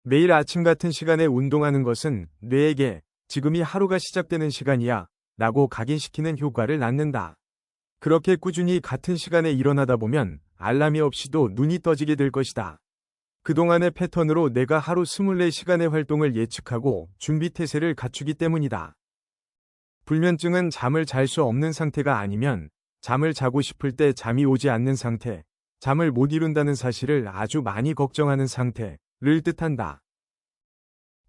매일 아침 같은 시간에 운동하는 것은 뇌에게 지금이 하루가 시작되는 시간이야 라고 각인시키는 효과를 낳는다. 그렇게 꾸준히 같은 시간에 일어나다 보면 알람이 없이도 눈이 떠지게 될 것이다. 그동안의 패턴으로 내가 하루 24시간의 활동을 예측하고 준비태세를 갖추기 때문이다. 불면증은 잠을 잘 수 없는 상태가 아니면 잠을 자고 싶을 때 잠이 오지 않는 상태, 잠을 못 이룬다는 사실을 아주 많이 걱정하는 상태를 뜻한다.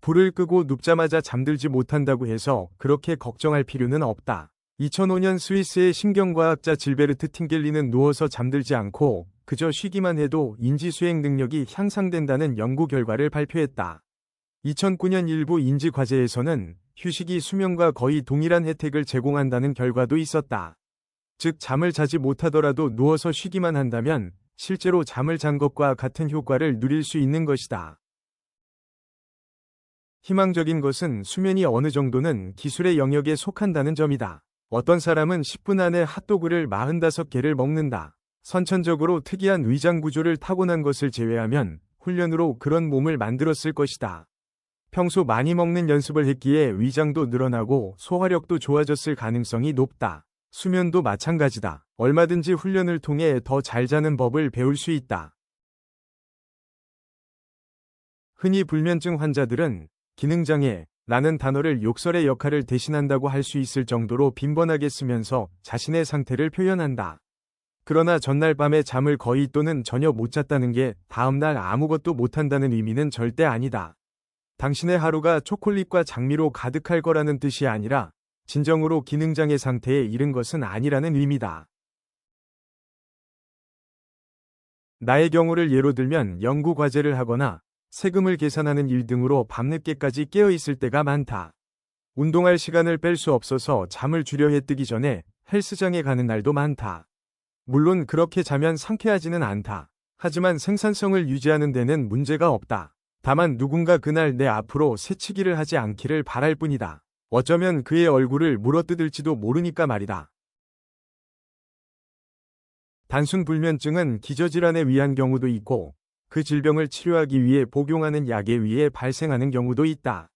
불을 끄고 눕자마자 잠들지 못한다고 해서 그렇게 걱정할 필요는 없다. 2005년 스위스의 신경과학자 질베르트 팅겔리는 누워서 잠들지 않고 그저 쉬기만 해도 인지수행 능력이 향상된다는 연구 결과를 발표했다. 2009년 일부 인지과제에서는 휴식이 수면과 거의 동일한 혜택을 제공한다는 결과도 있었다. 즉 잠을 자지 못하더라도 누워서 쉬기만 한다면 실제로 잠을 잔 것과 같은 효과를 누릴 수 있는 것이다. 희망적인 것은 수면이 어느 정도는 기술의 영역에 속한다는 점이다. 어떤 사람은 10분 안에 핫도그를 45개를 먹는다. 선천적으로 특이한 위장 구조를 타고난 것을 제외하면 훈련으로 그런 몸을 만들었을 것이다. 평소 많이 먹는 연습을 했기에 위장도 늘어나고 소화력도 좋아졌을 가능성이 높다. 수면도 마찬가지다. 얼마든지 훈련을 통해 더 잘 자는 법을 배울 수 있다. 흔히 불면증 환자들은 기능장애라는 단어를 욕설의 역할을 대신한다고 할 수 있을 정도로 빈번하게 쓰면서 자신의 상태를 표현한다. 그러나 전날 밤에 잠을 거의 또는 전혀 못 잤다는 게 다음날 아무것도 못한다는 의미는 절대 아니다. 당신의 하루가 초콜릿과 장미로 가득할 거라는 뜻이 아니라 진정으로 기능장애 상태에 이른 것은 아니라는 의미다. 나의 경우를 예로 들면 연구 과제를 하거나 세금을 계산하는 일 등으로 밤늦게까지 깨어 있을 때가 많다. 운동할 시간을 뺄 수 없어서 잠을 줄여 해 뜨기 전에 헬스장에 가는 날도 많다. 물론 그렇게 자면 상쾌하지는 않다. 하지만 생산성을 유지하는 데는 문제가 없다. 다만 누군가 그날 내 앞으로 새치기를 하지 않기를 바랄 뿐이다. 어쩌면 그의 얼굴을 물어뜯을지도 모르니까 말이다. 단순 불면증은 기저질환에 의한 경우도 있고 그 질병을 치료하기 위해 복용하는 약에 의해 발생하는 경우도 있다.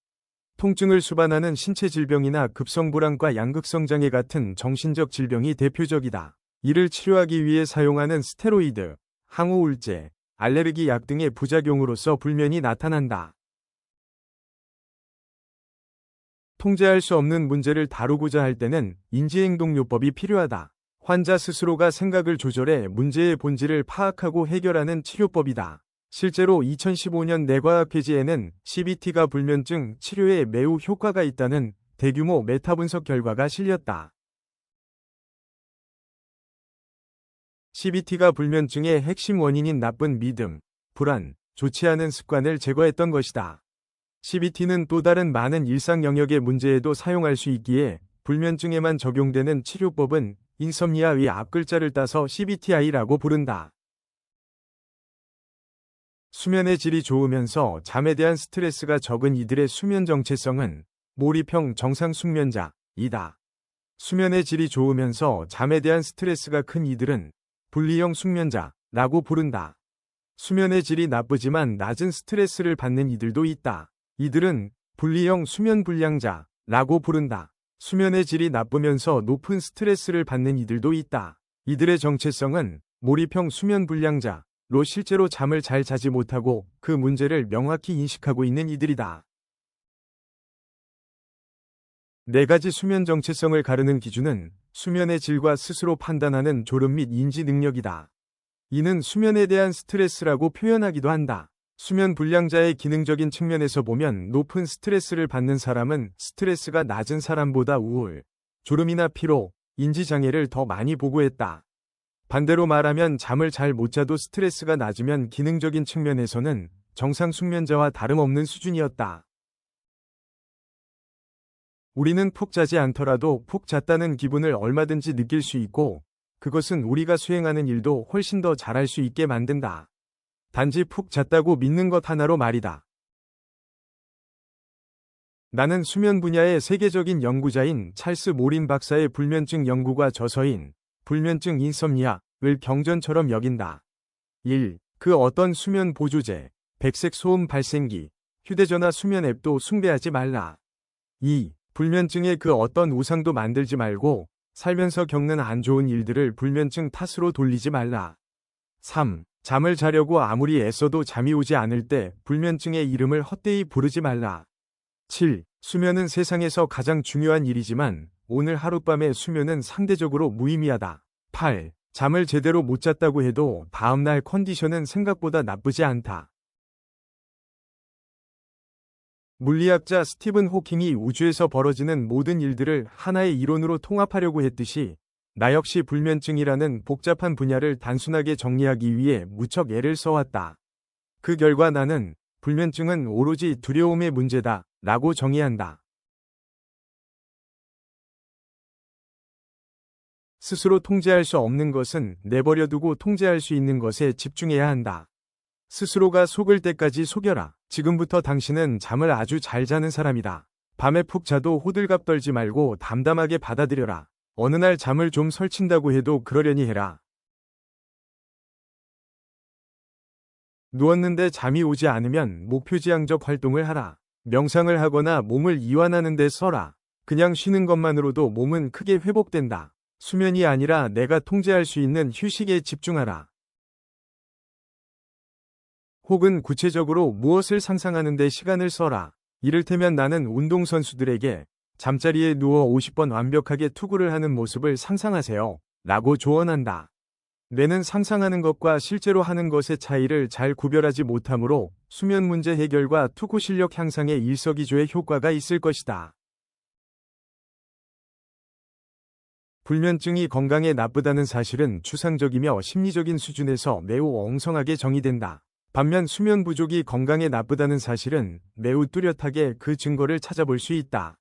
통증을 수반하는 신체 질병이나 급성불안과 양극성장애 같은 정신적 질병이 대표적이다. 이를 치료하기 위해 사용하는 스테로이드, 항우울제, 알레르기 약 등의 부작용으로서 불면이 나타난다. 통제할 수 없는 문제를 다루고자 할 때는 인지행동요법이 필요하다. 환자 스스로가 생각을 조절해 문제의 본질을 파악하고 해결하는 치료법이다. 실제로 2015년 뇌과학회지에는 CBT가 불면증 치료에 매우 효과가 있다는 대규모 메타분석 결과가 실렸다. CBT가 불면증의 핵심 원인인 나쁜 믿음, 불안, 좋지 않은 습관을 제거했던 것이다. CBT는 또 다른 많은 일상 영역의 문제에도 사용할 수 있기에 불면증에만 적용되는 치료법은 인섬니아의 앞글자를 따서 CBTI라고 부른다. 수면의 질이 좋으면서 잠에 대한 스트레스가 적은 이들의 수면 정체성은 몰입형 정상 숙면자이다. 수면의 질이 좋으면서 잠에 대한 스트레스가 큰 이들은 분리형 숙면자라고 부른다. 수면의 질이 나쁘지만 낮은 스트레스를 받는 이들도 있다. 이들은 분리형 수면 불량자라고 부른다. 수면의 질이 나쁘면서 높은 스트레스를 받는 이들도 있다. 이들의 정체성은 몰입형 수면 불량자로 실제로 잠을 잘 자지 못하고 그 문제를 명확히 인식하고 있는 이들이다. 4가지 수면 정체성을 가르는 기준은 수면의 질과 스스로 판단하는 졸음 및 인지 능력이다. 이는 수면에 대한 스트레스라고 표현하기도 한다. 수면 불량자의 기능적인 측면에서 보면 높은 스트레스를 받는 사람은 스트레스가 낮은 사람보다 우울, 졸음이나 피로, 인지장애를 더 많이 보고했다. 반대로 말하면 잠을 잘 못 자도 스트레스가 낮으면 기능적인 측면에서는 정상 숙면자와 다름없는 수준이었다. 우리는 푹 자지 않더라도 푹 잤다는 기분을 얼마든지 느낄 수 있고 그것은 우리가 수행하는 일도 훨씬 더 잘할 수 있게 만든다. 단지 푹 잤다고 믿는 것 하나로 말이다. 나는 수면 분야의 세계적인 연구자인 찰스 모린 박사의 불면증 연구가 저서인 불면증 인섬니아 경전처럼 여긴다. 1. 그 어떤 수면 보조제, 백색 소음 발생기, 휴대전화 수면 앱도 숭배하지 말라. 2. 불면증에 그 어떤 우상도 만들지 말고 살면서 겪는 안 좋은 일들을 불면증 탓으로 돌리지 말라. 3. 잠을 자려고 아무리 애써도 잠이 오지 않을 때 불면증의 이름을 헛되이 부르지 말라. 7. 수면은 세상에서 가장 중요한 일이지만 오늘 하룻밤의 수면은 상대적으로 무의미하다. 8. 잠을 제대로 못 잤다고 해도 다음날 컨디션은 생각보다 나쁘지 않다. 물리학자 스티븐 호킹이 우주에서 벌어지는 모든 일들을 하나의 이론으로 통합하려고 했듯이 나 역시 불면증이라는 복잡한 분야를 단순하게 정리하기 위해 무척 애를 써왔다. 그 결과 나는 불면증은 오로지 두려움의 문제다 라고 정의한다. 스스로 통제할 수 없는 것은 내버려두고 통제할 수 있는 것에 집중해야 한다. 스스로가 속을 때까지 속여라. 지금부터 당신은 잠을 아주 잘 자는 사람이다. 밤에 푹 자도 호들갑 떨지 말고 담담하게 받아들여라. 어느 날 잠을 좀 설친다고 해도 그러려니 해라. 누웠는데 잠이 오지 않으면 목표지향적 활동을 하라. 명상을 하거나 몸을 이완하는 데 써라. 그냥 쉬는 것만으로도 몸은 크게 회복된다. 수면이 아니라 내가 통제할 수 있는 휴식에 집중하라. 혹은 구체적으로 무엇을 상상하는 데 시간을 써라. 이를테면 나는 운동선수들에게 잠자리에 누워 50번 완벽하게 투구를 하는 모습을 상상하세요. 라고 조언한다. 뇌는 상상하는 것과 실제로 하는 것의 차이를 잘 구별하지 못하므로 수면 문제 해결과 투구 실력 향상에 일석이조의 효과가 있을 것이다. 불면증이 건강에 나쁘다는 사실은 추상적이며 심리적인 수준에서 매우 엉성하게 정의된다. 반면 수면 부족이 건강에 나쁘다는 사실은 매우 뚜렷하게 그 증거를 찾아볼 수 있다.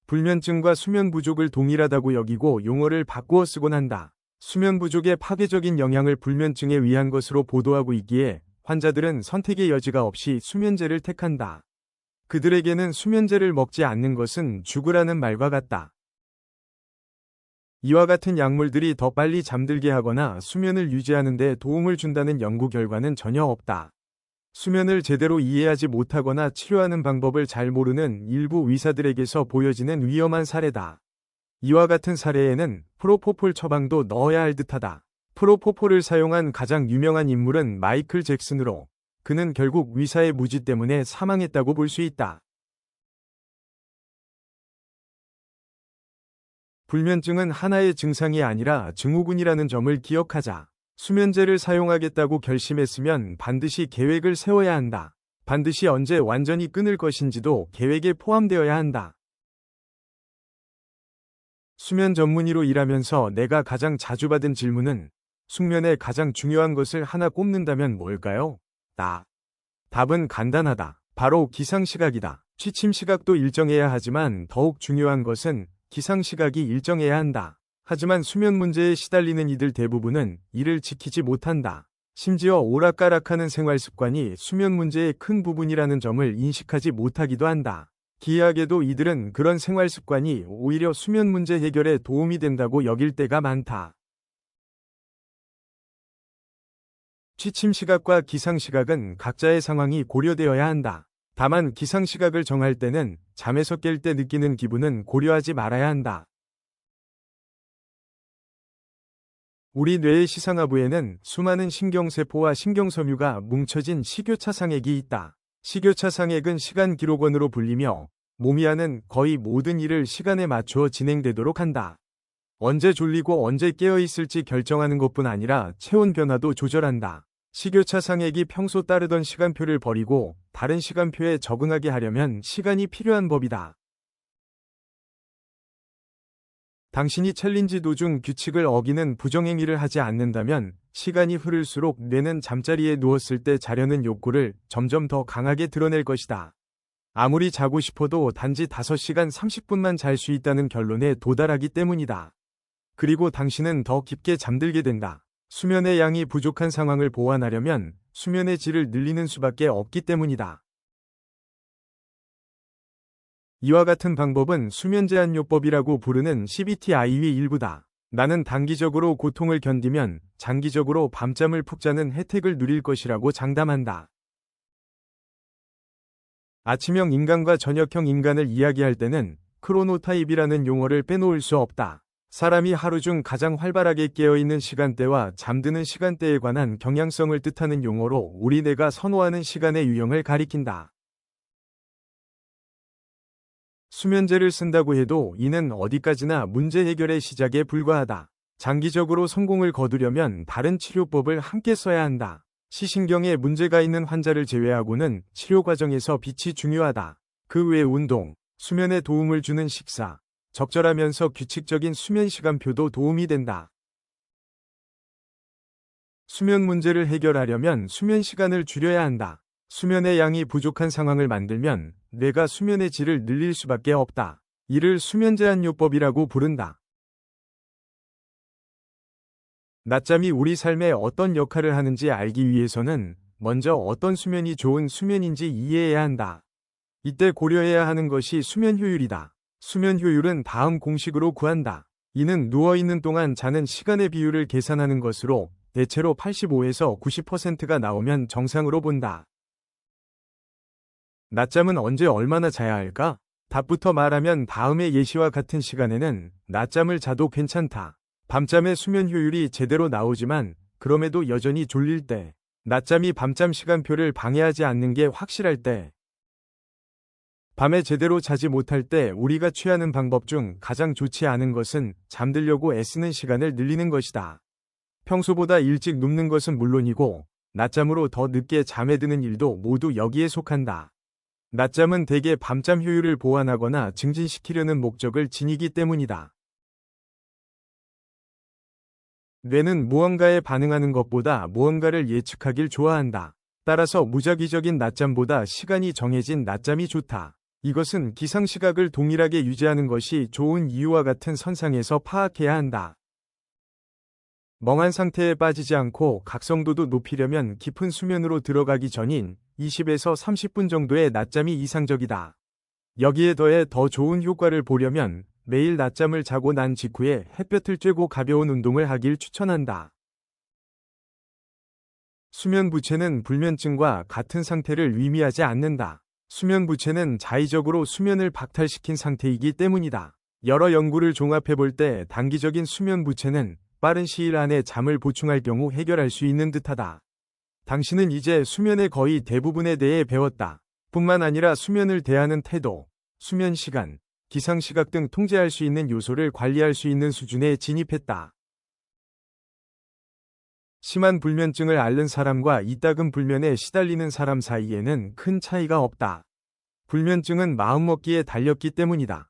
불면증과 수면 부족을 동일하다고 여기고 용어를 바꾸어 쓰곤 한다. 수면 부족의 파괴적인 영향을 불면증에 의한 것으로 보도하고 있기에 환자들은 선택의 여지가 없이 수면제를 택한다. 그들에게는 수면제를 먹지 않는 것은 죽으라는 말과 같다. 이와 같은 약물들이 더 빨리 잠들게 하거나 수면을 유지하는 데 도움을 준다는 연구 결과는 전혀 없다. 수면을 제대로 이해하지 못하거나 치료하는 방법을 잘 모르는 일부 의사들에게서 보여지는 위험한 사례다. 이와 같은 사례에는 프로포폴 처방도 넣어야 할 듯하다. 프로포폴을 사용한 가장 유명한 인물은 마이클 잭슨으로 그는 결국 의사의 무지 때문에 사망했다고 볼 수 있다. 불면증은 하나의 증상이 아니라 증후군이라는 점을 기억하자. 수면제를 사용하겠다고 결심했으면 반드시 계획을 세워야 한다. 반드시 언제 완전히 끊을 것인지도 계획에 포함되어야 한다. 수면 전문의로 일하면서 내가 가장 자주 받은 질문은 숙면에 가장 중요한 것을 하나 꼽는다면 뭘까요? 답은 간단하다. 바로 기상시각이다. 취침시각도 일정해야 하지만 더욱 중요한 것은 기상시각이 일정해야 한다. 하지만 수면 문제에 시달리는 이들 대부분은 이를 지키지 못한다. 심지어 오락가락하는 생활습관이 수면 문제의 큰 부분이라는 점을 인식하지 못하기도 한다. 기이하게도 이들은 그런 생활습관이 오히려 수면 문제 해결에 도움이 된다고 여길 때가 많다. 취침시각과 기상시각은 각자의 상황이 고려되어야 한다. 다만 기상시각을 정할 때는 잠에서 깰 때 느끼는 기분은 고려하지 말아야 한다. 우리 뇌의 시상하부에는 수많은 신경세포와 신경섬유가 뭉쳐진 식교차상액이 있다. 식교차상액은 시간 기록원으로 불리며 몸이 하는 거의 모든 일을 시간에 맞추어 진행되도록 한다. 언제 졸리고 언제 깨어 있을지 결정하는 것뿐 아니라 체온 변화도 조절한다. 식교차상액이 평소 따르던 시간표를 버리고 다른 시간표에 적응하게 하려면 시간이 필요한 법이다. 당신이 챌린지 도중 규칙을 어기는 부정행위를 하지 않는다면 시간이 흐를수록 뇌는 잠자리에 누웠을 때 자려는 욕구를 점점 더 강하게 드러낼 것이다. 아무리 자고 싶어도 단지 5시간 30분만 잘 수 있다는 결론에 도달하기 때문이다. 그리고 당신은 더 깊게 잠들게 된다. 수면의 양이 부족한 상황을 보완하려면 수면의 질을 늘리는 수밖에 없기 때문이다. 이와 같은 방법은 수면제한요법이라고 부르는 CBT-I의 일부다. 나는 단기적으로 고통을 견디면 장기적으로 밤잠을 푹 자는 혜택을 누릴 것이라고 장담한다. 아침형 인간과 저녁형 인간을 이야기할 때는 크로노타입이라는 용어를 빼놓을 수 없다. 사람이 하루 중 가장 활발하게 깨어있는 시간대와 잠드는 시간대에 관한 경향성을 뜻하는 용어로 우리 뇌가 선호하는 시간의 유형을 가리킨다. 수면제를 쓴다고 해도 이는 어디까지나 문제 해결의 시작에 불과하다. 장기적으로 성공을 거두려면 다른 치료법을 함께 써야 한다. 시신경에 문제가 있는 환자를 제외하고는 치료 과정에서 빛이 중요하다. 그 외 운동, 수면에 도움을 주는 식사, 적절하면서 규칙적인 수면 시간표도 도움이 된다. 수면 문제를 해결하려면 수면 시간을 줄여야 한다. 수면의 양이 부족한 상황을 만들면 뇌가 수면의 질을 늘릴 수밖에 없다. 이를 수면 제한요법이라고 부른다. 낮잠이 우리 삶에 어떤 역할을 하는지 알기 위해서는 먼저 어떤 수면이 좋은 수면인지 이해해야 한다. 이때 고려해야 하는 것이 수면 효율이다. 수면 효율은 다음 공식으로 구한다. 이는 누워있는 동안 자는 시간의 비율을 계산하는 것으로 대체로 85에서 90%가 나오면 정상으로 본다. 낮잠은 언제 얼마나 자야 할까? 답부터 말하면 다음의 예시와 같은 시간에는 낮잠을 자도 괜찮다. 밤잠의 수면 효율이 제대로 나오지만 그럼에도 여전히 졸릴 때, 낮잠이 밤잠 시간표를 방해하지 않는 게 확실할 때, 밤에 제대로 자지 못할 때 우리가 취하는 방법 중 가장 좋지 않은 것은 잠들려고 애쓰는 시간을 늘리는 것이다. 평소보다 일찍 눕는 것은 물론이고 낮잠으로 더 늦게 잠에 드는 일도 모두 여기에 속한다. 낮잠은 대개 밤잠 효율을 보완하거나 증진시키려는 목적을 지니기 때문이다. 뇌는 무언가에 반응하는 것보다 무언가를 예측하길 좋아한다. 따라서 무작위적인 낮잠보다 시간이 정해진 낮잠이 좋다. 이것은 기상시각을 동일하게 유지하는 것이 좋은 이유와 같은 선상에서 파악해야 한다. 멍한 상태에 빠지지 않고 각성도도 높이려면 깊은 수면으로 들어가기 전인 20에서 30분 정도의 낮잠이 이상적이다. 여기에 더해 더 좋은 효과를 보려면 매일 낮잠을 자고 난 직후에 햇볕을 쬐고 가벼운 운동을 하길 추천한다. 수면 부채는 불면증과 같은 상태를 의미하지 않는다. 수면 부채는 자의적으로 수면을 박탈시킨 상태이기 때문이다. 여러 연구를 종합해 볼 때 단기적인 수면 부채는 빠른 시일 안에 잠을 보충할 경우 해결할 수 있는 듯하다. 당신은 이제 수면의 거의 대부분에 대해 배웠다. 뿐만 아니라 수면을 대하는 태도, 수면 시간, 기상시각 등 통제할 수 있는 요소를 관리할 수 있는 수준에 진입했다. 심한 불면증을 앓는 사람과 이따금 불면에 시달리는 사람 사이에는 큰 차이가 없다. 불면증은 마음먹기에 달렸기 때문이다.